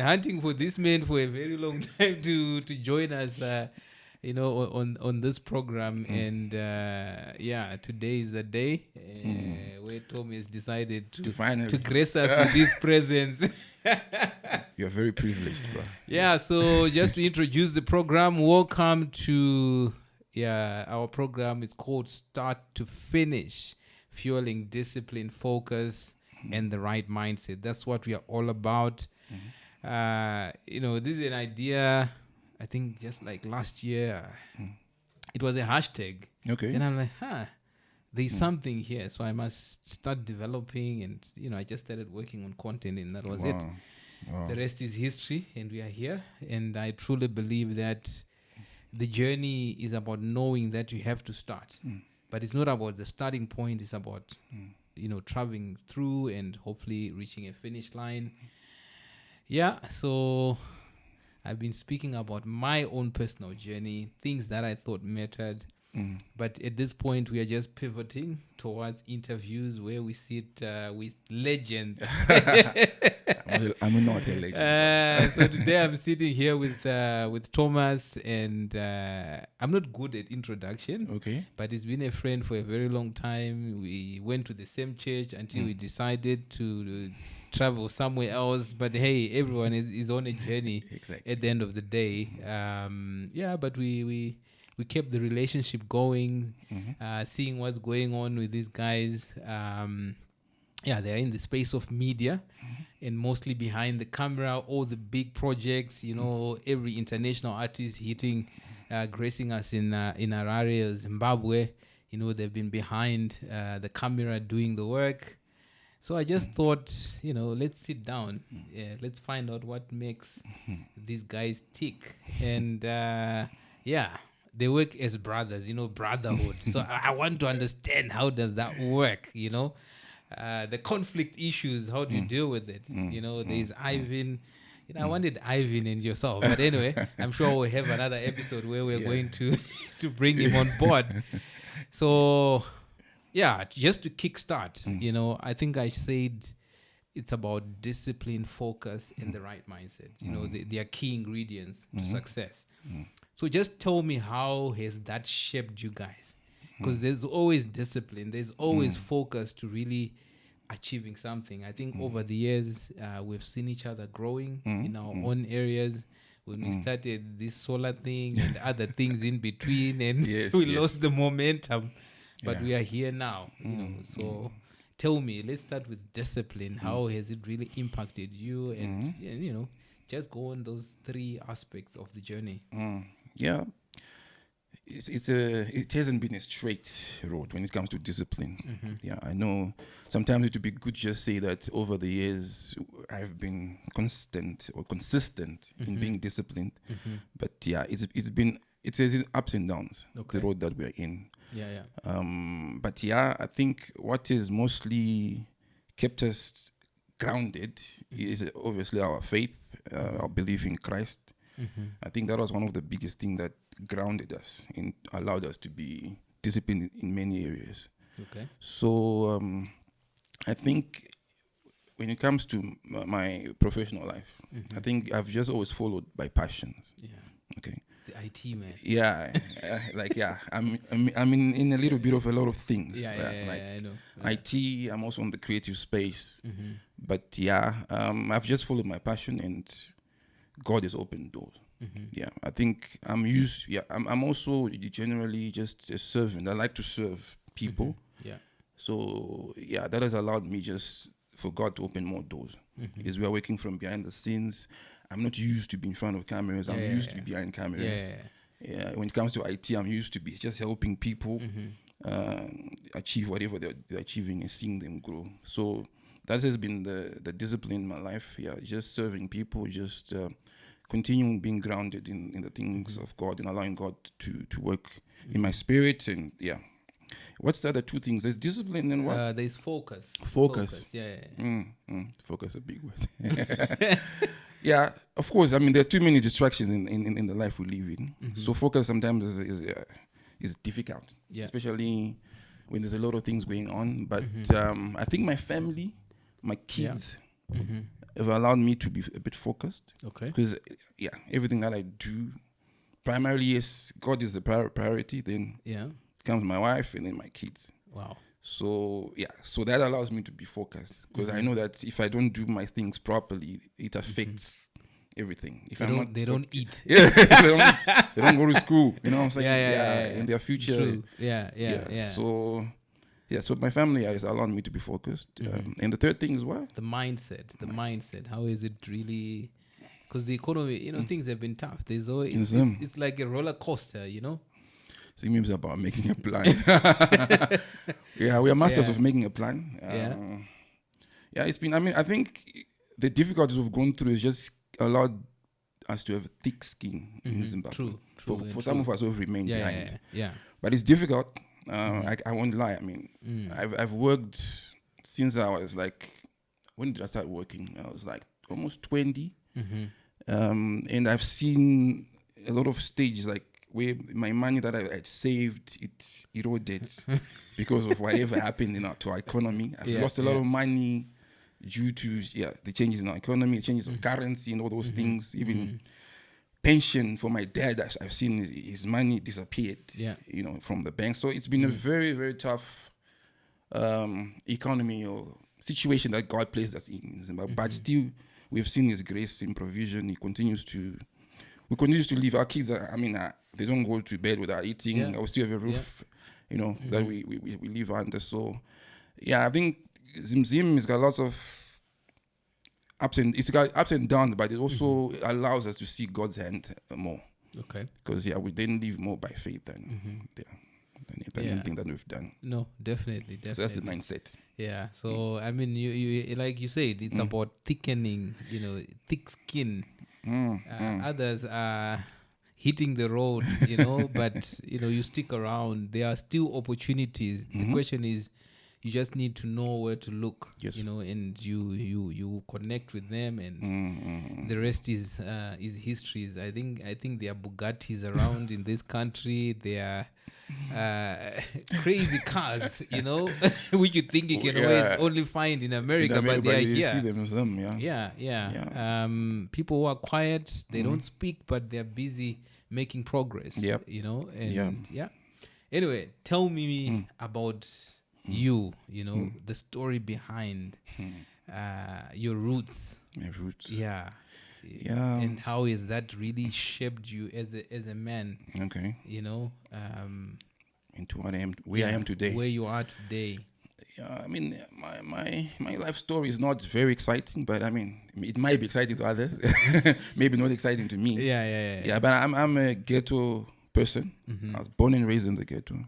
hunting for this man for a very long time to join us, on this program. And today is the day where Tom has decided To finally. to grace us with his presence. You're very privileged, bro. Yeah, so just to introduce the program, welcome to our program is called Start to Finish, Fueling Discipline, Focus, and the Right Mindset. That's what we are all about. This is an idea, I think just like last year, it was a hashtag. Okay. And I'm like, there's something here. So I must start developing. And, I just started working on content, and that was it. Wow. The rest is history, and we are here. And I truly believe that the journey is about knowing that you have to start. But it's not about the starting point. It's about, traveling through and hopefully reaching a finish line. Yeah, so I've been speaking about my own personal journey, things that I thought mattered. But at this point, we are just pivoting towards interviews where we sit with legends. I'm not a legend. So today I'm sitting here with Thomas, and I'm not good at introduction. Okay. But he's been a friend for a very long time. We went to the same church until we decided to travel somewhere else. But hey, everyone is on a journey. Exactly. At the end of the day. But we kept the relationship going, seeing what's going on with these guys. They're in the space of media and mostly behind the camera, all the big projects, every international artist gracing us in Harare, Zimbabwe. They've been behind the camera doing the work. So I just thought, let's sit down. Let's find out what makes these guys tick. And they work as brothers, brotherhood. So I want to understand, how does that work, the conflict issues, how do you deal with it? There's Ivan. I wanted Ivan and yourself. But anyway, I'm sure we'll have another episode where we're going to bring him on board. So, just to kickstart, I think I said it's about discipline, focus, and the right mindset. They are key ingredients to success. So just tell me, how has that shaped you guys? Because there's always discipline. There's always focus to really achieving something. I think over the years, we've seen each other growing in our own areas. When we started this solar thing and other things in between, and we lost the momentum. But we are here now, So tell me, let's start with discipline. How has it really impacted you? And, just go on those three aspects of the journey. Yeah, it hasn't been a straight road when it comes to discipline. Yeah, I know sometimes it would be good just say that over the years I've been consistent in being disciplined. But it's ups and downs. The road that we're in. I think what has mostly kept us grounded is obviously our faith, our belief in Christ. I think that was one of the biggest things that grounded us and allowed us to be disciplined in many areas. So I think when it comes to my professional life, I think I've just always followed by passions. The IT man. I'm in a little bit of a lot of things. I know. IT, I'm also in the creative space. But I've just followed my passion, and God has opened doors. I think I'm also generally just a servant. I like to serve people. So that has allowed me just for God to open more doors. Because we are working from behind the scenes. I'm not used to be in front of cameras. I'm used to be behind cameras. When it comes to IT, I'm used to be just helping people achieve whatever they're achieving and seeing them grow. So that has been the discipline in my life. Just serving people, just continuing being grounded in the things of God and allowing God to work in my spirit. And what's the other two things? There's discipline and what? There's focus. Focus. Focus, a big word. Of course. I mean, there are too many distractions in the life we live in. So focus sometimes is difficult, especially when there's a lot of things going on. But I think my family, my kids, have allowed me to be a bit focused. Okay. Because, everything that I do, primarily, yes, God is the priority. Then comes my wife and then my kids. Wow. So, so that allows me to be focused. Because I know that if I don't do my things properly, it affects everything. If they don't eat. Yeah, they don't go to school. You know what I'm saying? In their future. True. Yeah. So my family has allowed me to be focused. And the third thing is what? The mindset. How is it really? Because the economy, things have been tough. There's always it's like a roller coaster, It means about making a plan. We are masters of making a plan. It's been. I think the difficulties we've gone through is just allowed us to have a thick skin in Zimbabwe. True. For some of us who've remained behind. Yeah. But it's difficult. I won't lie. I mean, I've worked since I was like, when did I start working? I was like almost 20. And I've seen a lot of stages like where my money that I had saved, it eroded because of whatever happened to our economy. I've lost a lot of money due to the changes in our economy, the changes of currency and all those things. Even pension for my dad, I've seen his money disappeared, from the bank. So it's been a very, very tough economy or situation that God placed us in Zimbabwe. But still, we've seen His grace in provision. We continue to live. Our kids, they don't go to bed without eating. We still have a roof, that we live under. So, I think Zim has got lots of ups and downs, but it also allows us to see God's hand more. Okay. Because we then live more by faith than anything that we've done. No, definitely. So that's the mindset. Yeah. So you like you said, it's about thickening. Thick skin. Others are hitting the road. But you stick around. There are still opportunities. The question is, you just need to know where to look, and you connect with them, and the rest is histories. I think there are Bugattis around in this country. There are crazy cars, which you think you can always only find in America, but they are here. See them, Yeah. People who are quiet, they don't speak, but they're busy making progress. Yep. Anyway, tell me about you, the story behind your roots. My roots. Yeah. And how is that really shaped you as a man? Okay. Into what I am, I am today. Where you are today. Yeah, my life story is not very exciting, but it might be exciting to others. Maybe not exciting to me. Yeah. But I'm a ghetto person. I was born and raised in the ghetto.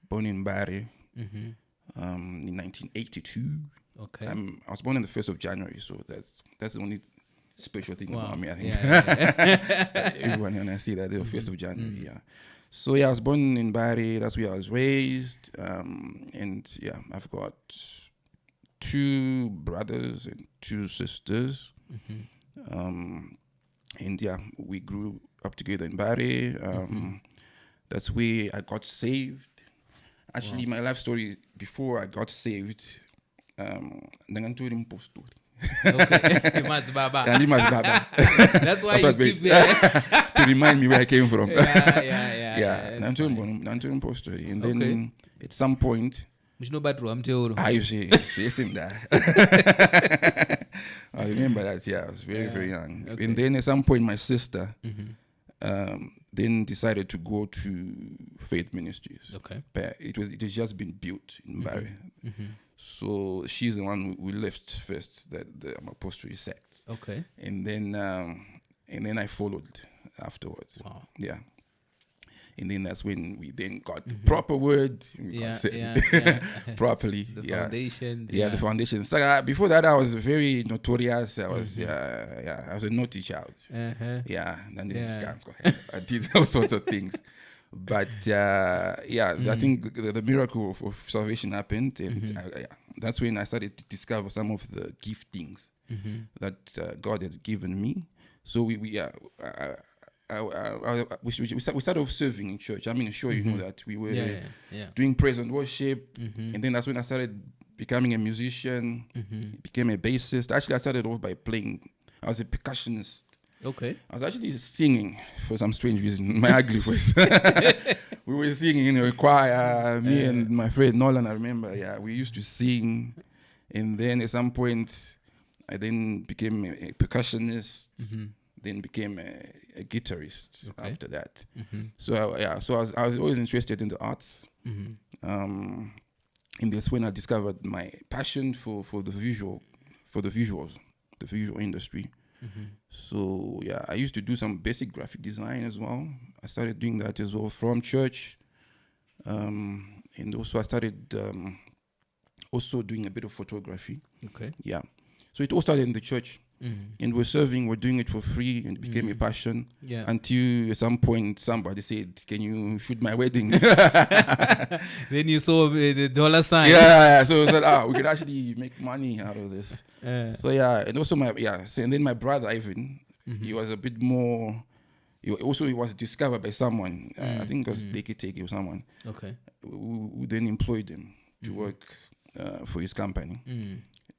Born in Bari. In 1982. Okay. I was born on the 1st of January, so that's the only special thing about me, I think. Everyone when I see that, the 1st of January, So I was born in Bari, that's where I was raised. And I've got 2 brothers and 2 sisters. And we grew up together in Bari. That's where I got saved. Actually, my life story before I got saved, Okay, Baba. That's why you keep to remind me where I came from. Yeah. And then at some point, I see him there. I remember that. I was very, very young. Okay. And then at some point, my sister then decided to go to faith ministries. Okay. But it has just been built in Bari. So she's the one we left first, that the apostolic sect. Okay. And then I followed afterwards. Wow. Yeah. And then that's when we then got the proper word. Properly. The foundation. The foundation. So before that, I was very notorious. I was I was a naughty child. I did all sorts of things. But I think the miracle of salvation happened, and that's when I started to discover some of the giftings that God has given me. So we started off serving in church. I'm sure you know that we were doing praise and worship, and then that's when I started becoming a musician, became a bassist. Actually, I started off by playing. I was a percussionist. Okay. I was actually singing for some strange reason. My ugly voice. We were singing in a choir. Me and my friend Nolan, I remember. Yeah, we used to sing. And then at some point, I then became a percussionist. Then became a guitarist after that. So I was always interested in the arts. And that's when I discovered my passion for the visual industry. So yeah, I used to do some basic graphic design as well. I started doing that as well from church, and also I started also doing a bit of photography. Okay. Yeah, so it all started in the church, and we're doing it for free, and it became a passion. Yeah. Until at some point somebody said, "Can you shoot my wedding?" Then you saw the dollar sign. Yeah, so it was like, we could actually make money out of this. So yeah, and also and then my brother Ivan, he was a bit more. He was discovered by someone. I think it was Dekiteke or someone. Okay. Who then employed him to work for his company.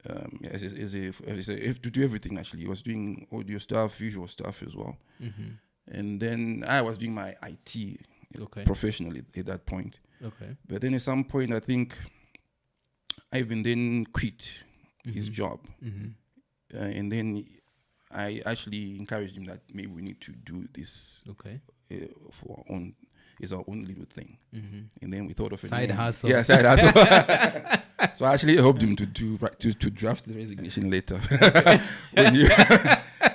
To do everything actually. He was doing audio stuff, visual stuff as well. And then I was doing my IT professionally at that point. Okay. But then at some point, I think Ivan then quit his job. And then I actually encouraged him that maybe we need to do this for our own. It's our own little thing. And then we thought of a side name. hustle. Yeah, side hustle. So I actually helped him to draft the resignation letter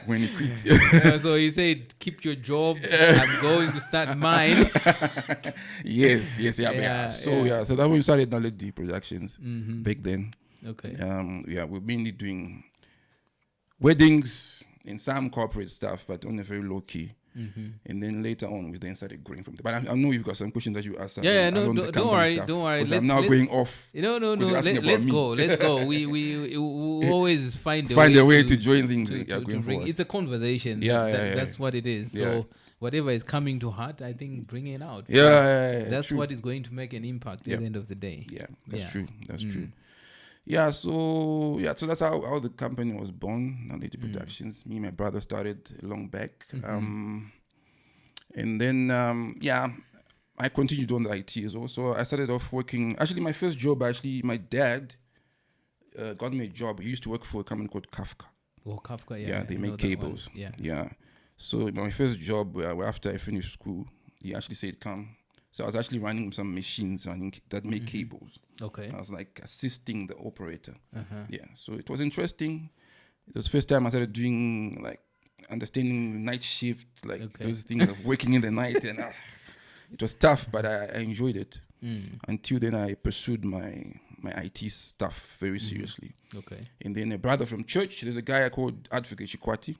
when he quit. So he said, "Keep your job. I'm going to start mine." Yes. So that's when we started Knowledge Productions back then. Okay. We're mainly doing weddings and some corporate stuff, but on a very low key. And then later on, we then started growing from there. But I know you've got some questions that you asked. Don't worry. I'm now going off. No. Let's go. We always find a way to join things. It's a conversation. That's what it is. So whatever is coming to heart, I think bring it out. That's true. what is going to make an impact at the end of the day. Yeah, that's true. That's true. Yeah, so that's how the company was born, Knowledge Productions. Me and my brother started long back. And then, I continued on the IT as well. So I started off working. Actually, my first job, my dad got me a job. He used to work for a company called Kafka. Oh, Kafka, Yeah, they make cables. Yeah. So my first job, after I finished school, he actually said, "Come." So I was actually running some machines that make cables. Okay. I was like assisting the operator. Yeah. So it was interesting. It was the first time I started doing like understanding night shift, like those things of working in the night, and it was tough, but I enjoyed it. Until then, I pursued my IT stuff very seriously. Okay. And then a brother from church, there's a guy called Advocate Chikwati.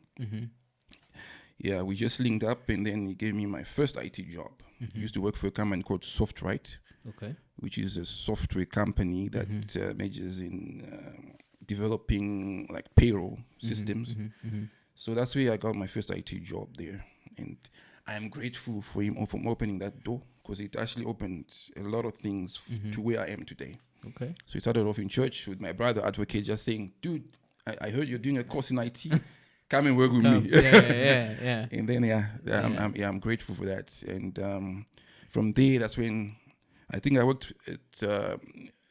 Yeah, we just linked up, and then he gave me my first IT job. I used to work for a company called SoftWrite, which is a software company that majors in developing like payroll systems. So that's where I got my first IT job there, and I am grateful for him for opening that door, because it actually opened a lot of things to where I am today. Okay. So it started off in church with my brother Advocate just saying, "Dude, I heard you're doing a course in IT. Come and work with me." Yeah. And then I'm grateful for that. And from there, that's when I think I worked at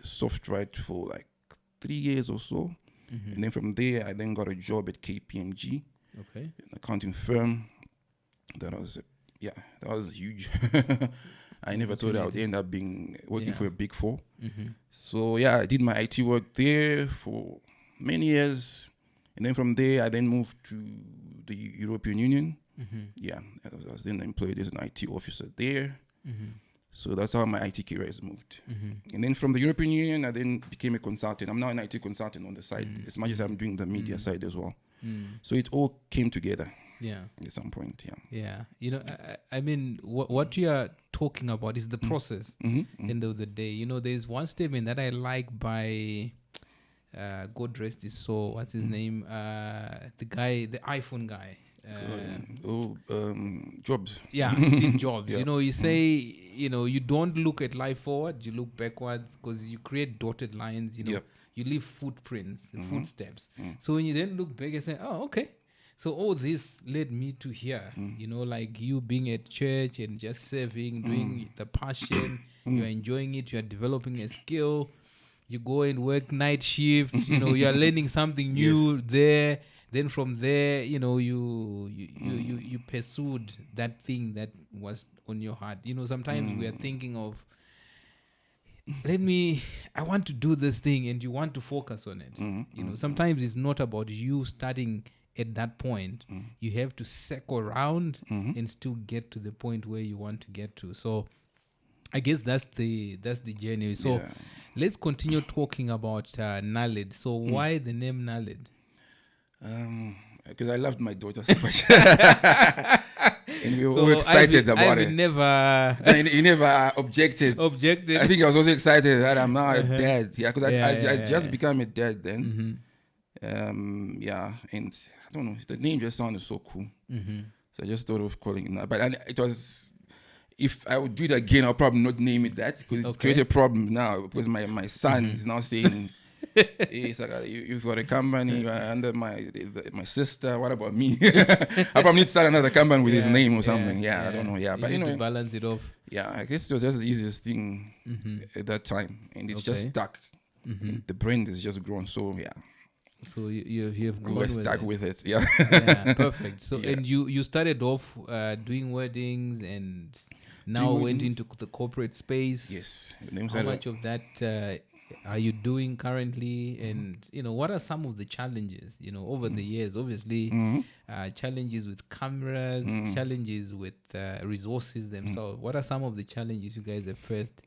SoftWrite for like 3 years or so. And then from there, I then got a job at KPMG, an accounting firm. That was huge. I never thought I would end up working for a Big Four. So I did my IT work there for many years. And then from there, I then moved to the European Union. I was then employed as an IT officer there. So that's how my IT career has moved. And then from the European Union, I then became a consultant. I'm now an IT consultant on the side, as much as I'm doing the media side as well. So it all came together. At some point. You know, I mean, what you are talking about is the process. End of the day, you know, there's one statement that I like by God rest his soul. What's his name? The iPhone guy. Jobs. Yeah, Steve Jobs. You know, you say, you know, you don't look at life forward, you look backwards, because you create dotted lines. You know, you leave footprints, footsteps. So when you then look back and say, oh, okay, so all this led me to here, like you being at church and just serving, doing the passion, you're enjoying it, you're developing a skill, you go and work night shifts, you're learning something new there. Then from there, you pursued that thing that was on your heart. Sometimes we are thinking of, I want to do this thing, and you want to focus on it. Sometimes it's not about you starting at that point. You have to circle around and still get to the point where you want to get to. So I guess that's the journey. So let's continue talking about Naled. So why the name Naled? Because I loved my daughter so much. And we were excited about it. He never objected. I think I was also excited that I'm now a dad. Yeah, because I just became a dad then. And I don't know, the name just sounded so cool. So I just thought of calling it that. But it was, if I would do it again, I'll probably not name it that, because it's created a problem now, because my son is now saying, it's like, you've got a company under my sister. What about me? I probably need to start another company with his name or something. I don't know. But you need to balance it off. I guess it was just the easiest thing at that time, and it's just stuck. The brand has just grown. So So you have grown. We're stuck with it. Yeah. Perfect. So and you started off doing weddings, and now went into the corporate space. Yes. How much of that are you doing currently, and what are some of the challenges over the years? Obviously, challenges with cameras, challenges with resources themselves. What are some of the challenges you guys have faced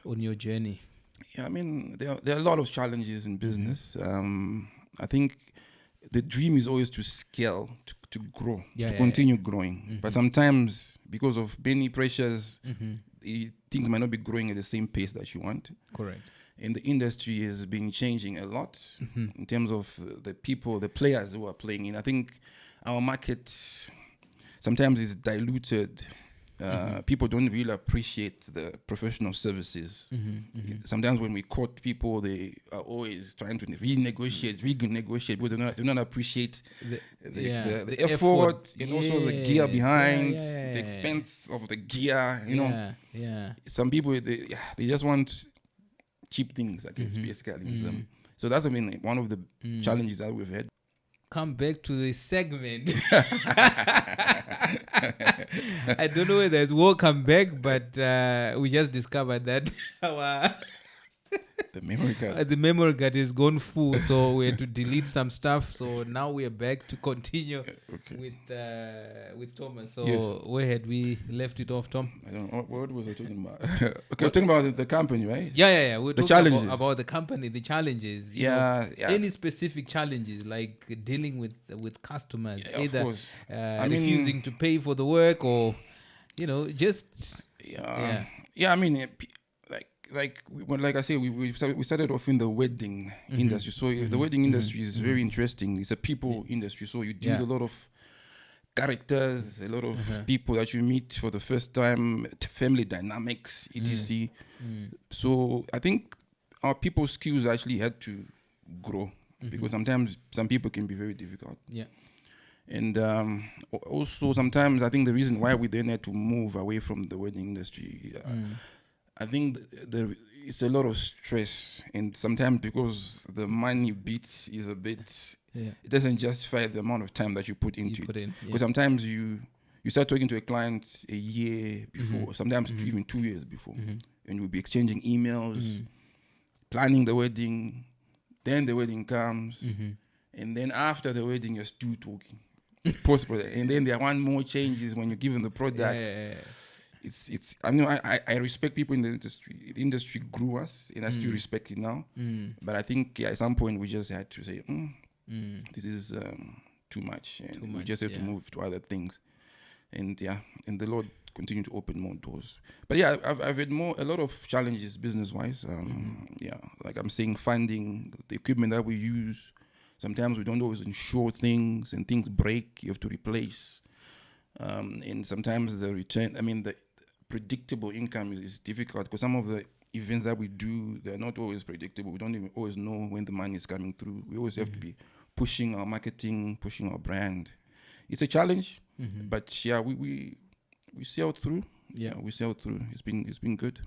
on your journey? I mean, there are a lot of challenges in business. I think the dream is always to scale, to grow, to continue growing. But sometimes, because of many pressures, things might not be growing at the same pace that you want. Correct. And the industry has been changing a lot in terms of the people, the players who are playing in. I think our market sometimes is diluted. People don't really appreciate the professional services. Sometimes when we quote people, they are always trying to renegotiate, but they don't appreciate the effort and also the gear behind, the expense of the gear. Some people, they just want cheap things, I guess, basically. So that's one of the challenges that we've had. Come back to the segment. I don't know whether it's welcome back, but we just discovered that the memory card is gone full, so we had to delete some stuff. So now we are back to continue with Thomas. So where had we left it off, Tom? I don't know. What were we talking about? We're talking about the company, right? Yeah. We're talking about the company, the challenges. Any specific challenges, like dealing with customers, either refusing to pay for the work, or just I mean, like I say, we started off in the wedding industry. So the wedding industry is very interesting. It's a people industry. So you deal with a lot of characters, a lot of people that you meet for the first time, family dynamics, etc. So I think our people skills actually had to grow, because sometimes some people can be very difficult. And also sometimes I think the reason why we then had to move away from the wedding industry, I think it's a lot of stress, and sometimes because the money bit is a bit, it doesn't justify the amount of time that you put into it. Because sometimes you start talking to a client a year before, sometimes even 2 years before, and you'll be exchanging emails, planning the wedding, then the wedding comes, and then after the wedding you're still talking, and then there are one more changes when you're given the product. I know I respect people in the industry. The industry grew us, and I still respect it now. But I think at some point we just had to say, this is too much, and we just had to move to other things. And and the Lord continued to open more doors. But I've had a lot of challenges business-wise. Like I'm saying, funding, the equipment that we use. Sometimes we don't always insure things, and things break. You have to replace. And sometimes the return, the predictable income is difficult, because some of the events that we do, they're not always predictable. We don't even always know when the money is coming through. We always have to be pushing our marketing, pushing our brand. It's a challenge, but yeah, we sailed through. Yeah, we sailed through. It's been good.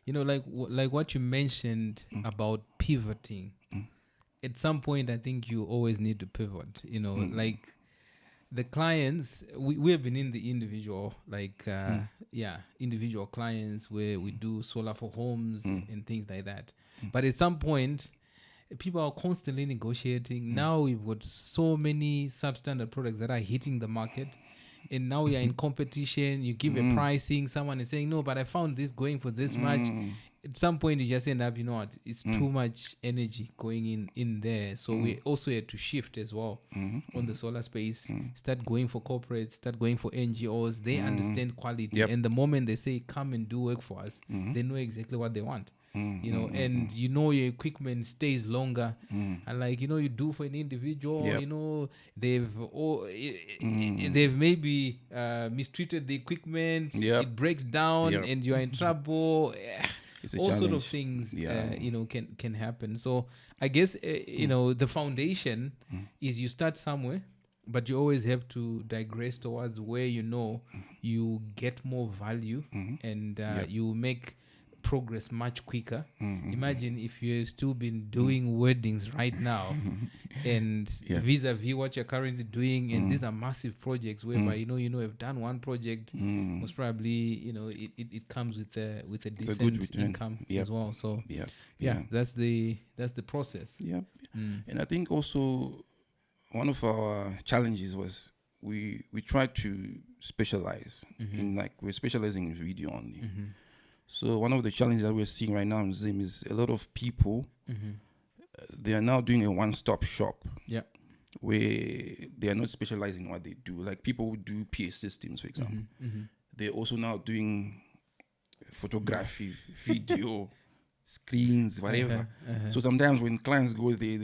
You know, like what you mentioned about pivoting. At some point, I think you always need to pivot. You know, like the clients, we have been in the individual, like individual clients where we do solar for homes and things like that. But at some point, people are constantly negotiating. Now we've got so many substandard products that are hitting the market. And now we are in competition. You give a pricing. Someone is saying, no, but I found this going for this much. At some point, you just end up, you know what, it's too much energy going in there. So we also had to shift as well on the solar space. Start going for corporates, start going for NGOs. They understand quality. And the moment they say, come and do work for us, they know exactly what they want. You know, and you know your equipment stays longer. And like, you know, you do for an individual, you know, they've maybe mistreated the equipment. It breaks down and you are in trouble. It's a all challenge. Sort of things, you know, can happen. So I guess, you know, the foundation is you start somewhere, but you always have to digress towards where you know you get more value and you make progress much quicker. Imagine if you've still been doing weddings right now and vis-a-vis what you're currently doing, and these are massive projects whereby you know have done one project, most probably, you know, it comes with a decent income as well. So that's the process. And I think also one of our challenges was we tried to specialize in, like, we're specializing in video only. So one of the challenges that we're seeing right now in Zim is a lot of people, they are now doing a one-stop shop where they are not specializing in what they do. Like people who do PA systems, for example. They're also now doing photography, video, screens, whatever. So sometimes when clients go, they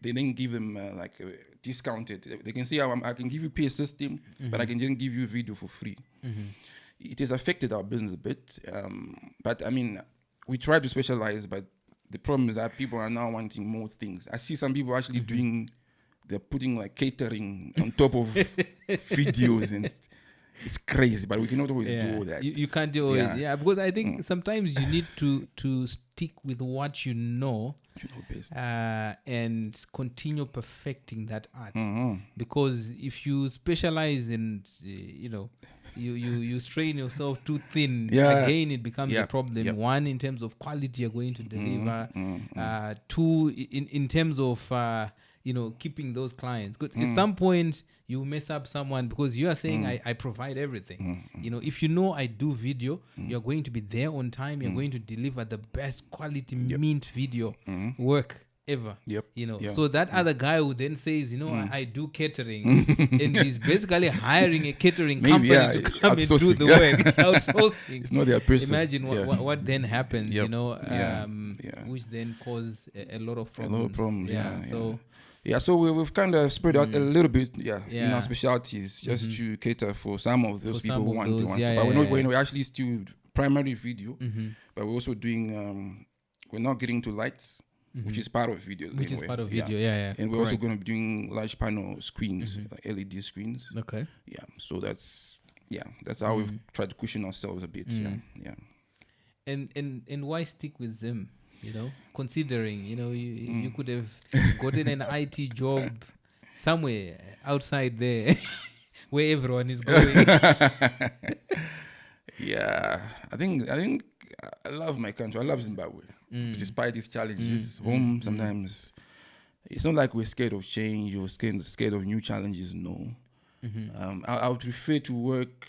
then give them like a discounted. They can say, I can give you PA system, but I can just give you video for free. It has affected our business a bit, but I mean, we try to specialize, but the problem is that people are now wanting more things. I see some people actually they're putting like catering on top of videos, and it's crazy, but we cannot always do all that. You can't do all it, because I think sometimes you need to stick with what you know best. And continue perfecting that art. Because if you specialize in, you know, you strain yourself too thin, again it becomes a problem. One, in terms of quality you're going to deliver. Two, in terms of you know, keeping those clients. Because at some point you mess up someone because you are saying I provide everything. You know, if you know I do video, you're going to be there on time. You're going to deliver the best quality mint video work ever. You know, so that other guy who then says, you know, I do catering, and he's basically hiring a catering company to come and do the work. Outsourcing. It's not their person. Imagine what then happens, you know, which then cause a lot of problems. A lot of problems, so we've kind of spread out a little bit, in our specialties, just to cater for some of those people who want to. But we're not going. We're actually still primary video, but we're also doing. We're not getting to lights, which is part of video. Which is part of video, And we're also going to be doing large panel screens, like LED screens. Okay. So that's how we've tried to cushion ourselves a bit. And why stick with them? You know, considering, you know, you could have gotten an IT job somewhere outside there where everyone is going. I think I love my country. I love Zimbabwe. Despite these challenges, home sometimes it's not like we're scared of change or scared of new challenges. No, I would prefer to work,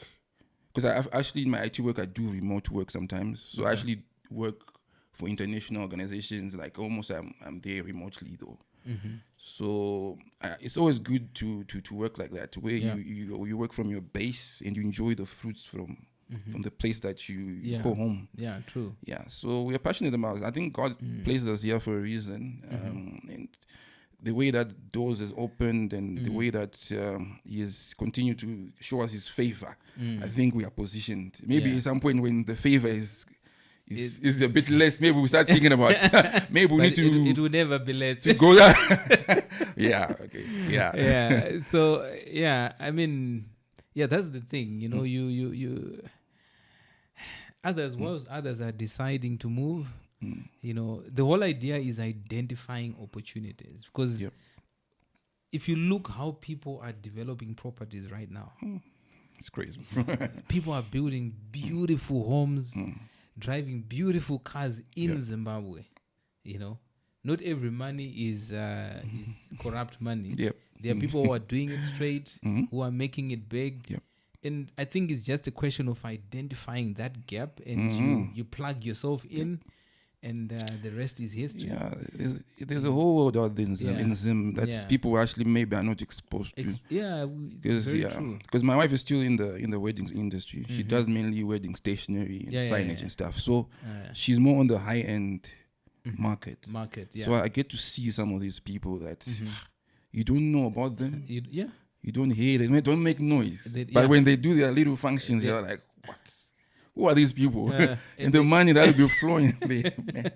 because I actually in my IT work I do remote work sometimes. So I actually work for international organizations, like almost I'm there remotely though. So it's always good to work like that, where you work from your base and you enjoy the fruits from the place that you call home. True. So we are passionate about it. I think God placed us here for a reason, and the way that doors has opened and the way that he has continued to show us his favor, I think we are positioned. Maybe at some point when the favor is is a bit less. Maybe we start thinking about maybe we need to. It will never be less. To go there. Yeah. Okay. Yeah. Yeah. So yeah, I mean, yeah, that's the thing. You know, you others, whilst others are deciding to move, you know, the whole idea is identifying opportunities, because if you look how people are developing properties right now, it's crazy. People are building beautiful homes, driving beautiful cars in Zimbabwe. You know, not every money is corrupt money. There are people who are doing it straight, who are making it big. And I think it's just a question of identifying that gap, and you plug yourself in, and the rest is history. Yeah, there's a whole world out there in Zim that people actually maybe are not exposed to. Because my wife is still in the weddings industry. She does mainly wedding stationery and signage and stuff. So she's more on the high end market. So I get to see some of these people that you don't know about them. You don't hear them. They don't make noise. But when they do their little functions, you're like, what? Who are these people? And the money that will be flowing, man.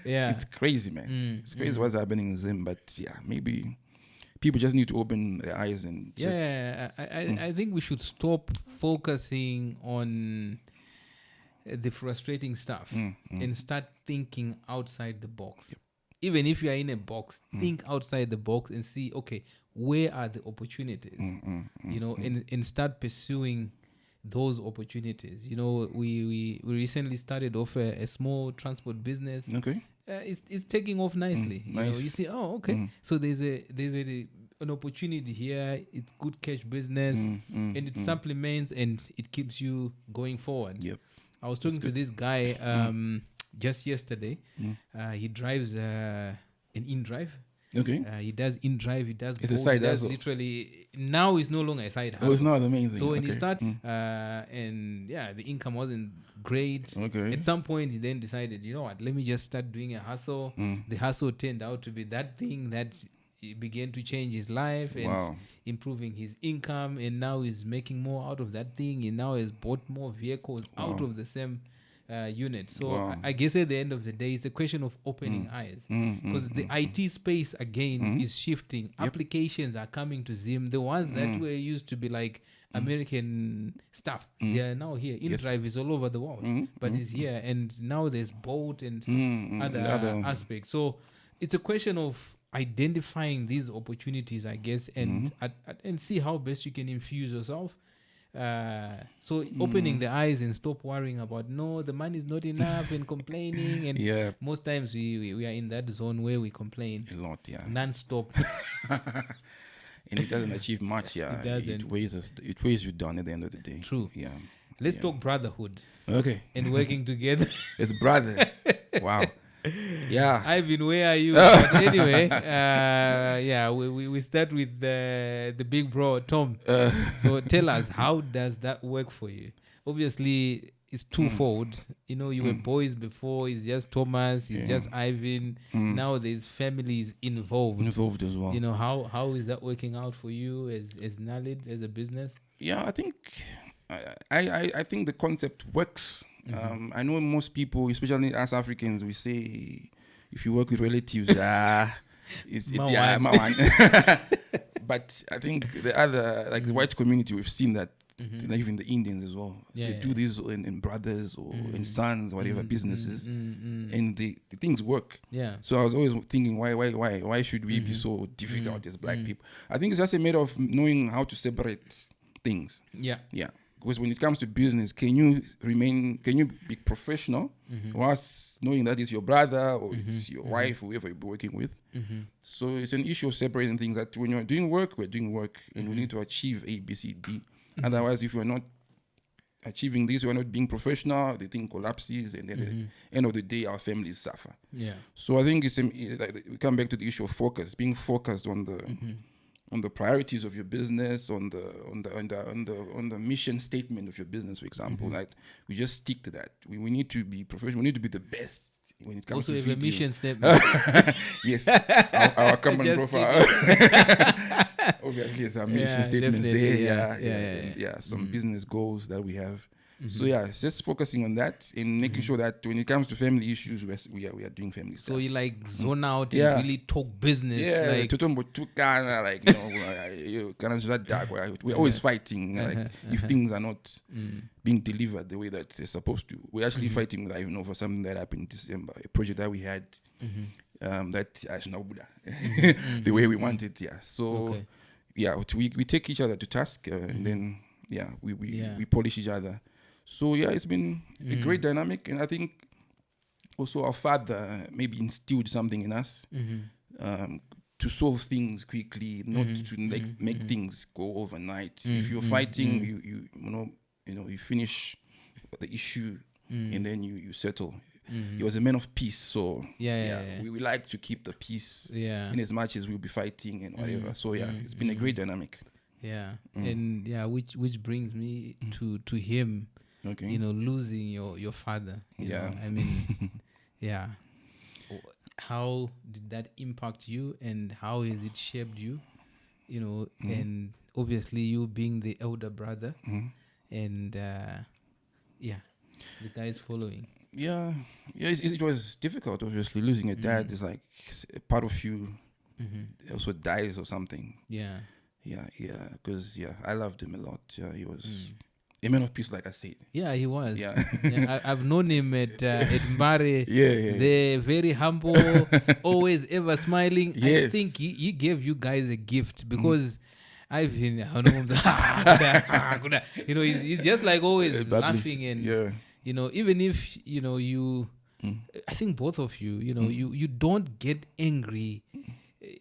It's crazy, man. It's crazy what's happening in Zim. But maybe people just need to open their eyes and just... I think we should stop focusing on the frustrating stuff and start thinking outside the box. Even if you are in a box, think outside the box and see, okay, where are the opportunities? You know, and start pursuing those opportunities. You know, we recently started off a small transport business. Okay. It's taking off nicely. You know, you see, oh, okay. So there's an opportunity here. It's good cash business, and it supplements and it keeps you going forward. I was talking to this guy just yesterday. He drives an in-drive. Okay. He does in-drive. He does. It's a side hustle. Literally now it's no longer a side hustle. Oh, it's not the main thing. So when he started, and the income wasn't great. Okay. At some point, he then decided, you know what? Let me just start doing a hustle. The hustle turned out to be that thing that began to change his life and improving his income, and now he's making more out of that thing. And now has bought more vehicles out of the same unit. So I guess at the end of the day, it's a question of opening eyes, because the IT space again is shifting. Applications are coming to Zim. The ones that were used to be like American stuff, they are now here. InDrive is all over the world, but it's here, and now there's Bolt and other aspects. So it's a question of identifying these opportunities, I guess, and and see how best you can infuse yourself. So opening the eyes and stop worrying about the money is not enough and complaining, and most times we are in that zone where we complain a lot, non-stop. And it doesn't achieve much. It doesn't. It weighs you down at the end of the day. True. Let's talk brotherhood. Okay. And working together. It's brothers. Wow. Ivan, where are you? But anyway, we start with the big bro Tom. So tell us, how does that work for you? Obviously, it's twofold. You know, you were boys before. It's just Thomas. It's just Ivan. Now there's families involved as well. You know, how is that working out for you as Nalid, as a business? Yeah, I think I think the concept works. I know most people, especially us Africans, we say if you work with relatives, But I think the other, like the white community, we've seen that, like even the Indians as well. They do this in brothers or in sons, whatever businesses, and the things work. So I was always thinking, why should we be so difficult as black people? I think it's just a matter of knowing how to separate things. Because when it comes to business, can you be professional whilst knowing that it's your brother or it's your wife, whoever you're working with? So it's an issue of separating things, that when you're doing work, we're doing work, and we need to achieve A, B, C, D. Otherwise, if we're not achieving this, we're not being professional, the thing collapses, and then at the end of the day, our families suffer. So I think we come back to the issue of focus, being focused on the priorities of your business, on the mission statement of your business, for example. Like, we just stick to that. We need to be professional. We need to be the best when it comes to video. Also, a mission statement. Yes, our common profile. Obviously, it's our mission statements there. Some business goals that we have. So yeah, it's just focusing on that and making sure that when it comes to family issues, we are doing family stuff. So you like zone out Yeah. and really talk business. Yeah, Like, like you kind of dark. We're always fighting. Like if things are not being delivered the way that they're supposed to, we're actually fighting with for something that happened in December, a project that we had that the way we wanted. Yeah, so yeah, we take each other to task and then we polish each other. So yeah, it's been a great dynamic, and I think also our father maybe instilled something in us to solve things quickly, not to make things go overnight. If you're fighting, you finish the issue and then you settle. He was a man of peace, so we like to keep the peace in as much as we'll be fighting and whatever. So yeah, it's been a great dynamic. Yeah, and which brings me to him. Okay. Losing your father. You know? I mean, how did that impact you, and how has it shaped you? And obviously you being the elder brother, and the guys following. Yeah, it was difficult. Obviously, losing a dad is like a part of you also dies or something. Yeah, because I loved him a lot. Yeah, he was a man of peace, like I said. Yeah, he was. Yeah, I've known him at Mbare. Yeah. They're very humble, always ever smiling. Yes. I think he gave you guys a gift because I've been, he's just like always laughing and even if you, I think both of you, you don't get angry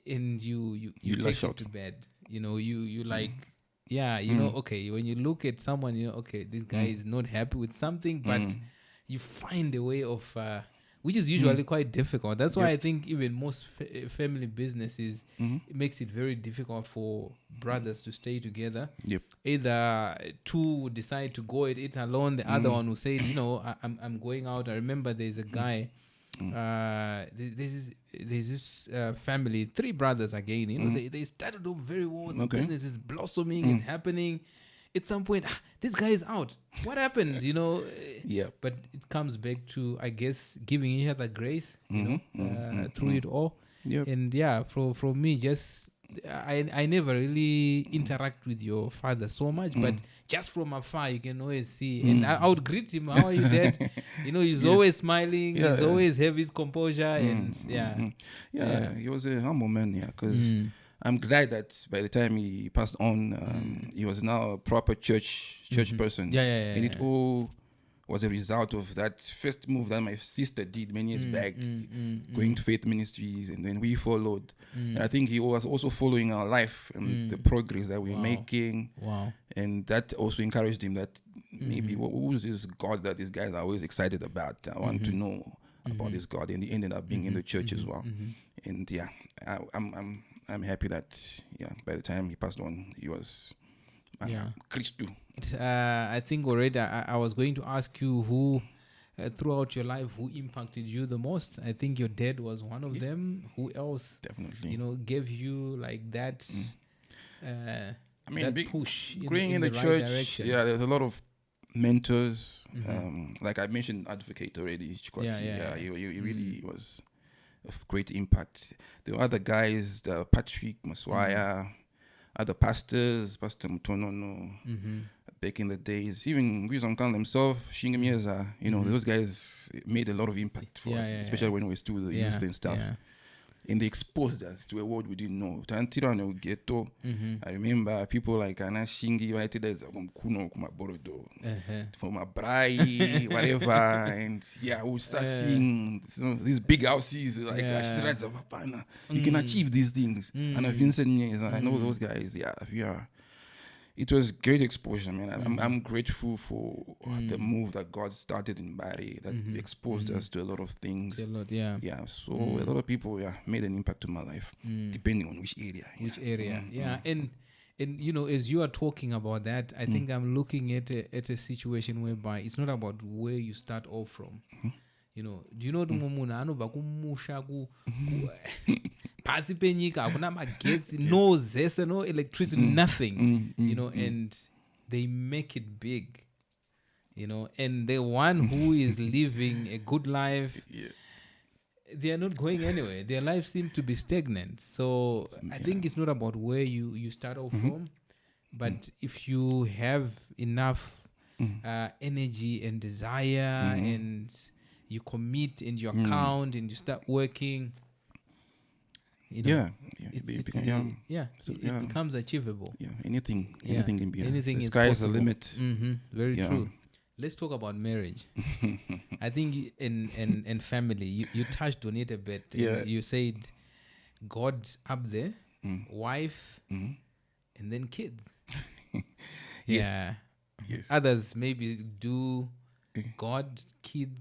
and you take it to bed. You like. Yeah, okay, when you look at someone, okay, this guy is not happy with something, but you find a way of, which is usually quite difficult. That's why I think even most family businesses, it makes it very difficult for brothers to stay together. Yep. Either two would decide to go at it alone, the other one will say, I'm going out. I remember there's a guy, there's this family, 3 brothers again, they started off very well, the business is blossoming, it's happening. At some point, this guy is out, what happened? But it comes back to, I guess, giving each other grace through it all. And for me, just I never really interact with your father so much, but just from afar you can always see, and I would greet him, how are you, Dad? He's always smiling, he's always have his composure, and he was a humble man, because I'm glad that by the time he passed on, he was now a proper church person. And it all was a result of that first move that my sister did many years back, going to faith ministries, and then we followed. And I think he was also following our life and the progress that we're making. Wow. And that also encouraged him that maybe who's this God that these guys are always excited about? I want to know about this God. And he ended up being in the church as well. And I'm happy that by the time he passed on, he was Christu. I think already I was going to ask you who throughout your life who impacted you the most. I think your dad was one of them. Who else definitely gave you like that that push growing in the right church direction? There's a lot of mentors, like I mentioned Advocate already. He really was of great impact. There were other guys, Patrick Maswaya, other pastors, Pastor Mutonono, back in the days, even Gwizonkan himself, Shingamieza, those guys made a lot of impact for us, especially when we were still the youth and stuff. And they exposed us to a world we didn't know. I remember people like Ana Shingi, for my bride, whatever, and we start seeing these big houses like you can achieve these things. And Vincent, I know those guys. It was great exposure, man. I'm grateful for the move that God started in Bari that exposed us to a lot of things. A lot, So a lot of people, made an impact to my life, depending on which area. And as you are talking about that, I think I'm looking at a situation whereby it's not about where you start off from. Do you know the mumuna anobva kumusha pasi penyika hakuna magetsi, no zese, no electricity, nothing, and they make it big. you know, and the one who is living a good life, Yeah. they are not going anywhere. Their life seems to be stagnant. So I think it's not about where you start off from, but if you have enough energy and desire and you commit and you account and you start working, you know, it becomes achievable. Yeah, anything can be. Anything the is sky possible. is the limit. Very true. Let's talk about marriage. I think in family, you touched on it a bit. Yeah. You said God up there, wife, and then kids. Yeah. Yes. Others maybe do God, kids.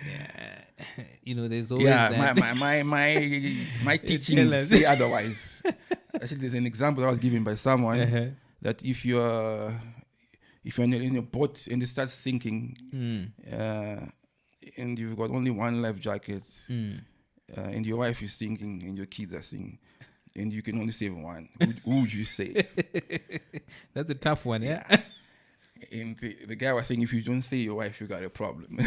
Yeah. You know, there's always that. my teachings say otherwise. Actually, there's an example that was given by someone that if you're in a boat and it starts sinking, and you've got only one life jacket, and your wife is sinking and your kids are sinking, and you can only save one, who would you save? That's a tough one, yeah. And the guy was saying, if you don't save your wife, you got a problem.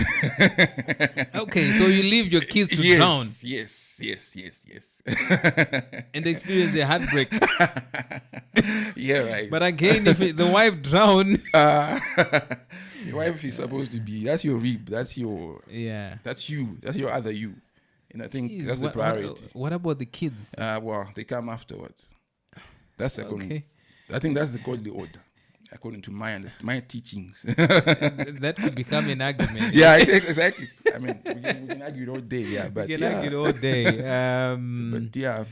Okay, so you leave your kids to drown. Yes. And experience the heartbreak. Yeah, right. But again, if the wife drowned, your wife is supposed to be, that's your rib, that's you, that's your other you. And I think that's the priority. What about the kids? Well, they come afterwards. That's okay. I think that's the godly order, according to my teachings. That could become an argument. Yeah, exactly. I mean, we can argue all day. Yeah, but we can argue all day. But yeah.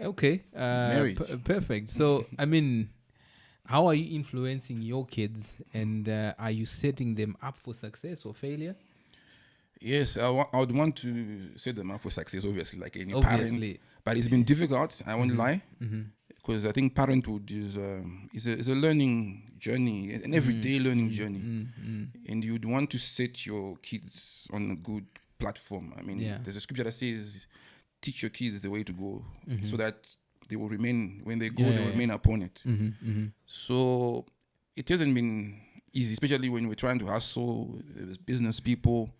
Okay. Marriage. Perfect. So, I mean, how are you influencing your kids, and are you setting them up for success or failure? Yes, I would want to set them up for success, obviously, like any parent. But it's been difficult, I won't lie, because I think parenthood is a learning journey, an everyday learning journey. And you'd want to set your kids on a good platform. I mean, there's a scripture that says, teach your kids the way to go, so that they will remain, when they go, they will remain upon it. So it hasn't been easy, especially when we're trying to hustle business people.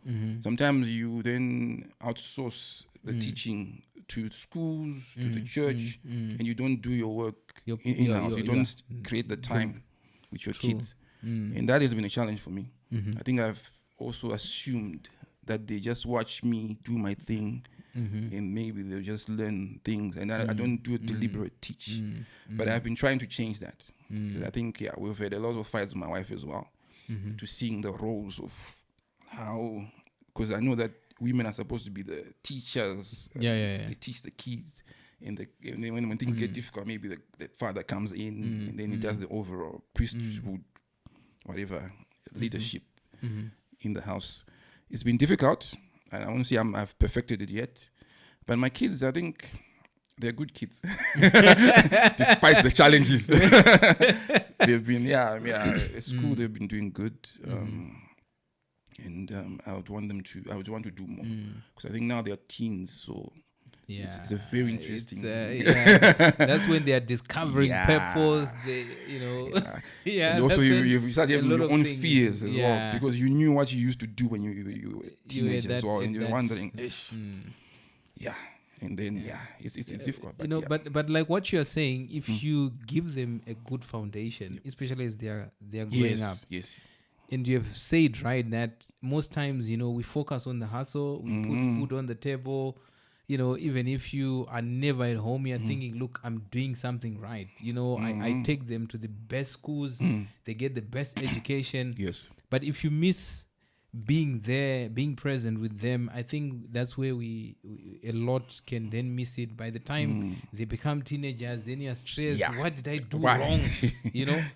Sometimes you then outsource the teaching to schools, to the church, and you don't do your work in-house. You don't create the time with your kids. And that has been a challenge for me. I think I've also assumed that they just watch me do my thing, and maybe they'll just learn things, and I don't do a deliberate teach. But I've been trying to change that. I think we've had a lot of fights with my wife as well, to seeing the roles of how, because I know that women are supposed to be the teachers. They teach the kids, and then when things get difficult, maybe the father comes in, and then he does the overall priesthood, whatever, leadership in the house. It's been difficult. I won't say I've perfected it yet, but my kids, I think they're good kids, despite the challenges. They've been, at school they've been doing good, and I would want to do more, because I think now they're teens, so it's a very interesting. That's when they are discovering purpose. And also you start having your own fears as well, because you knew what you used to do when you were a teenager as well, and you're wondering, and then it's difficult. But but like what you're saying, if you give them a good foundation, especially as they are growing up, and you have said right that most times we focus on the hustle, we put food on the table. Even if you are never at home, you're thinking, look, I'm doing something right. I take them to the best schools, they get the best education. Yes. But if you miss being there, being present with them, I think that's where a lot can then miss it. By the time they become teenagers, then you're stressed. What did I do wrong?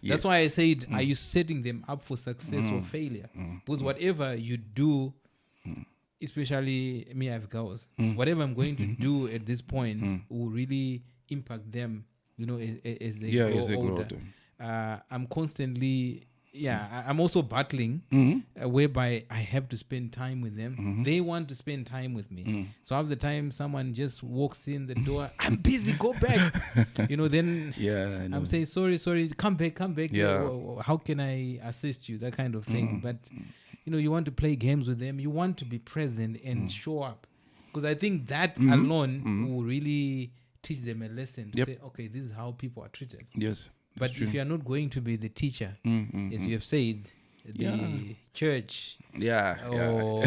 That's why I said, are you setting them up for success or failure? Because whatever you do, especially me, I have girls. Whatever I'm going to do at this point will really impact them, as they grow older. I'm constantly I'm also battling whereby I have to spend time with them. They want to spend time with me. So half the time someone just walks in the door, I'm busy, go back. Then I'm saying, sorry, come back. Yeah. How can I assist you? That kind of thing. But, you want to play games with them. You want to be present and show up. Because I think that alone will really teach them a lesson. To say, okay, this is how people are treated. Yes. But if you are not going to be the teacher, as you have said, the church or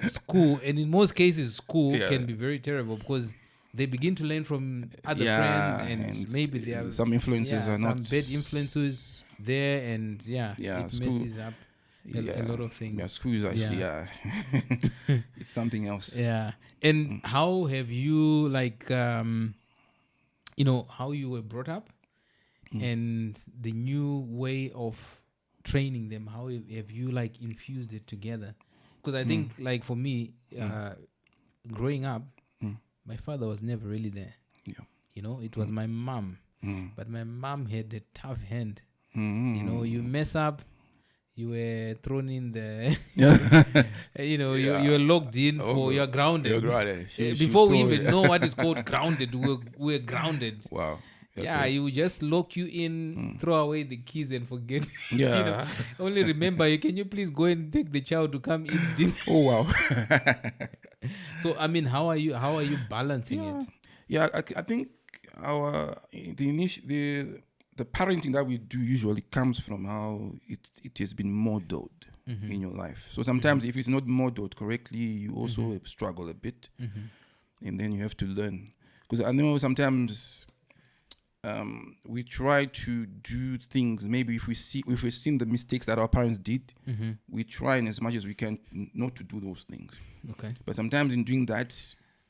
school, and in most cases, school can be very terrible because they begin to learn from other friends, and maybe there are some influences are not some bad influences there, and it school, messes up a lot of things. Yeah, school is actually it's something else. Yeah, and how have you how you were brought up? And the new way of training them, how have you infused it together? Because I think for me, growing up, my father was never really there. It was my mom, but my mom had a tough hand. You mess up, you were thrown in the you were locked in you're grounded. You're grounded. Before we even know what is called grounded, we're grounded. Wow. He will just lock you in, throw away the keys and forget. Yeah. Only remember, can you please go and take the child to come eat dinner? Oh wow. So how are you balancing it? Yeah, I think the parenting that we do usually comes from how it has been modeled in your life. So sometimes if it's not modeled correctly, you also struggle a bit, and then you have to learn. Because I know sometimes we try to do things. Maybe if we've seen the mistakes that our parents did, we try in as much as we can not to do those things. Okay. But sometimes in doing that,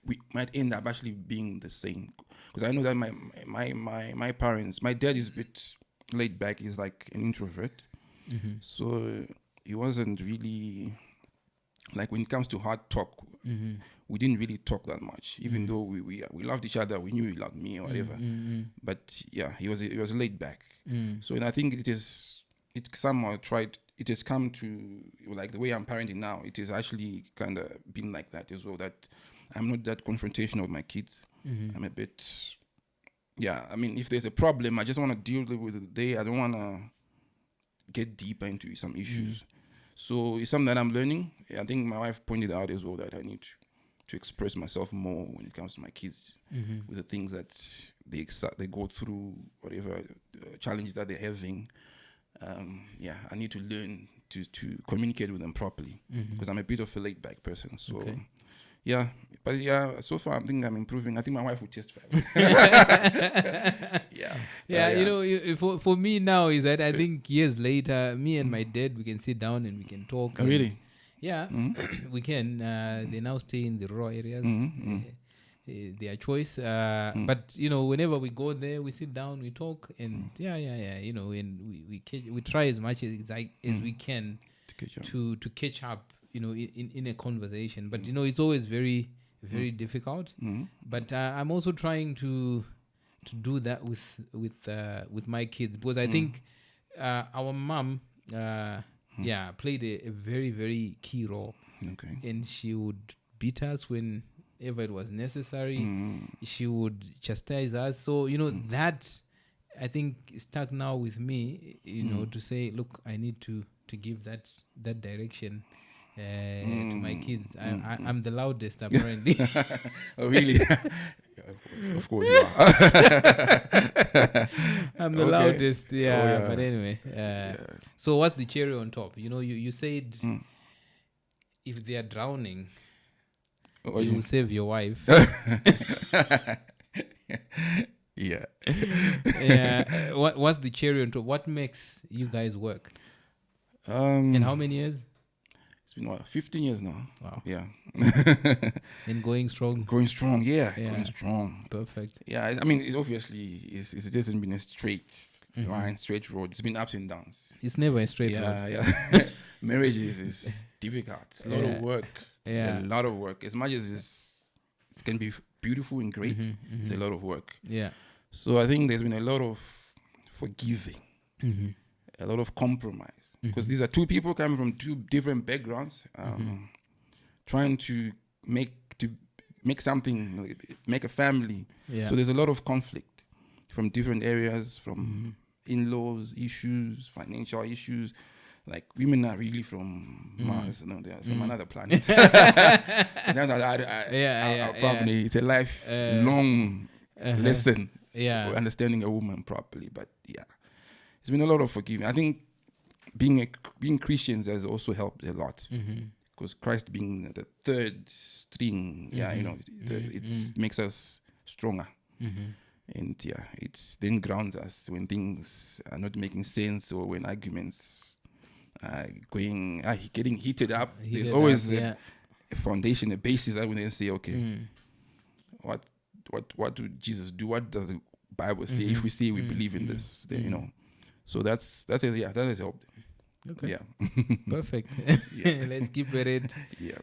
we might end up actually being the same. Because I know that my parents, my dad is a bit laid back. He's like an introvert, so he wasn't really when it comes to hard talk. We didn't really talk that much, even though we loved each other. We knew he loved me or whatever. But he was laid back. So, and I think it has come to the way I'm parenting now. It has actually kind of been like that as well. That I'm not that confrontational with my kids. I'm a bit, if there's a problem, I just want to deal with it today. I don't want to get deeper into some issues. So it's something that I'm learning. I think my wife pointed out as well that I need to express myself more when it comes to my kids with the things that they go through, whatever challenges that they're having. I need to learn to communicate with them properly because I'm a bit of a laid back person. So so far I think I'm improving. I think my wife would testify. For me now is that I think years later, me and my dad, we can sit down and we can talk. Oh, really? Yeah, we can. They now stay in the rural areas. Their choice. But whenever we go there, we sit down, we talk, and and we try as much as we can to catch up. In a conversation, but it's always very, very difficult. But I'm also trying to do that with my kids because I think our mom played a very, very key role. Okay. And she would beat us whenever it was necessary. She would chastise us. So that I think stuck now with me. To say, look, I need to give that direction. To my kids. I'm the loudest apparently. Oh really? Of course you are. I'm the loudest, but anyway. So what's the cherry on top? You said if they are drowning, you will save your wife. Yeah. What's the cherry on top? What makes you guys work? And how many years? It's been 15 years now. Wow. Yeah. And going strong. Going strong, going strong. Perfect. Yeah, it obviously it hasn't been a straight line, straight road. It's been ups and downs. It's never a straight road. Yeah. Marriage is difficult. A lot of work. Yeah. A lot of work. As much as it can be beautiful and great, it's a lot of work. Yeah. So I think there's been a lot of forgiving, a lot of compromise. because these are two people coming from two different backgrounds, trying to make something, make a family. Yeah. So there's a lot of conflict from different areas, from in-laws issues, financial issues. Like, women are really from Mars, they're from another planet. So that's our problem. It's a lifelong lesson for understanding a woman properly. But yeah, it's been a lot of forgiving. I think being Christians has also helped a lot, because Christ being the third string, it makes us stronger. And yeah, it then grounds us when things are not making sense, or when arguments getting heated up. There's always a foundation, a basis that we then say, okay, what do Jesus do? What does the Bible say? If we say we believe in this, then so that has helped. Okay. Yeah. Perfect. Let's keep at it.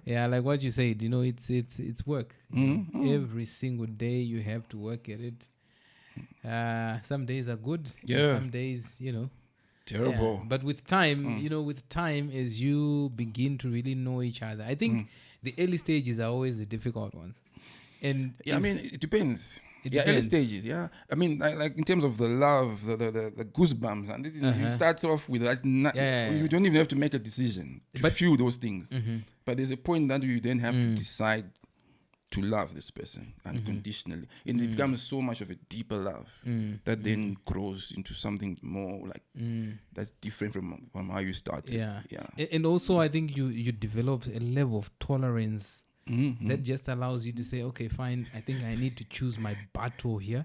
Yeah, like what you said, it's work. Every single day you have to work at it. Some days are good. Some days, terrible. Yeah. But with time, as you begin to really know each other, I think the early stages are always the difficult ones. And it depends. Early stages. Yeah, I mean, like in terms of the love, the goosebumps, and you start off with that. You don't even have to make a decision to feel those things. But there's a point that you then have to decide to love this person unconditionally, and it becomes so much of a deeper love that then grows into something more like that's different from how you started. And also I think you develop a level of tolerance that just allows you to say, okay, fine, I think I need to choose my battle here.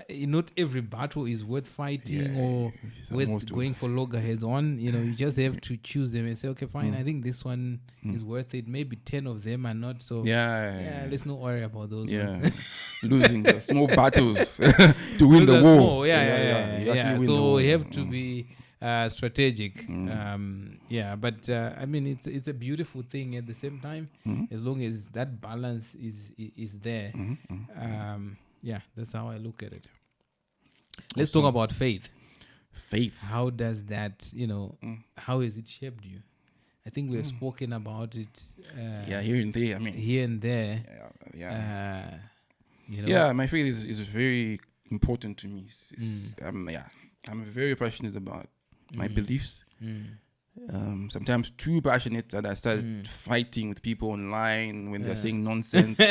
Not every battle is worth fighting or worth going for loggerheads on. You just have to choose them and say, okay, fine, I think this one is worth it. Maybe 10 of them are not. So let's not worry about those ones. Losing the small battles to win the war. So you have to be strategic. But I mean, it's a beautiful thing at the same time, as long as that balance is there. That's how I look at it. Let's talk about faith. How does that, how has it shaped you? I think we have spoken about it. Here and there. I mean, here and there. My faith is very important to me. I'm very passionate about my beliefs. Sometimes too passionate that I started fighting with people online when they're saying nonsense. You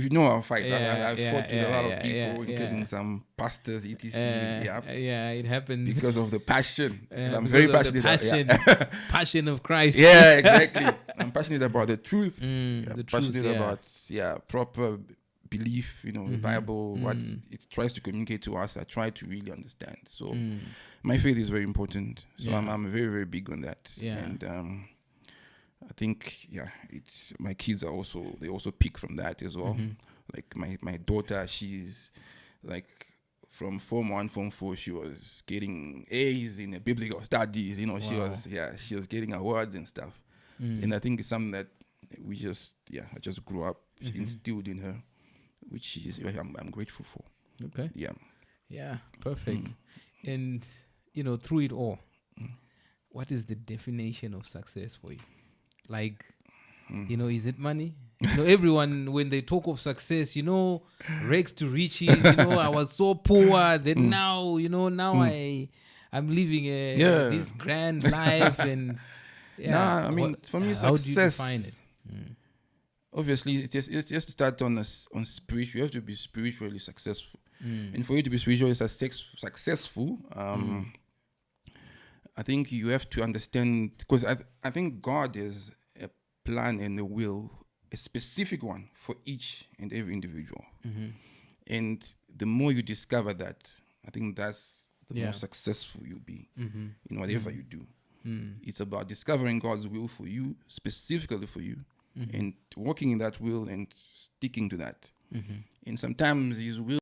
know our fights. I've fought with a lot of people, including some pastors, etc. It happens because of the passion. I'm very passionate. Passion of Christ. Yeah, exactly. I'm passionate about the truth. Passionate about proper belief, the Bible, what it tries to communicate to us. I try to really understand. So my faith is very important. So I'm very, very big on that. And I think, it's my kids they also pick from that as well. Like my daughter, she's like from Form 1, Form 4, she was getting A's in the biblical studies. She was getting awards and stuff. And I think it's something that I just grew up, instilled in her, which is I'm grateful for. Okay. Yeah, perfect. And through it all, what is the definition of success for you? Like, is it money? Everyone, when they talk of success, rags to riches, I was so poor, then now, I'm living this grand life. And I mean, for me, how success, do you define it? Obviously, it's just to start on spiritual. You have to be spiritually successful, and for you to be spiritually successful, I think you have to understand, because I think God has a plan and a will, a specific one for each and every individual, and the more you discover that, I think that's the more successful you'll be in whatever you do. It's about discovering God's will for you, specifically for you. And walking in that will and sticking to that. And sometimes his will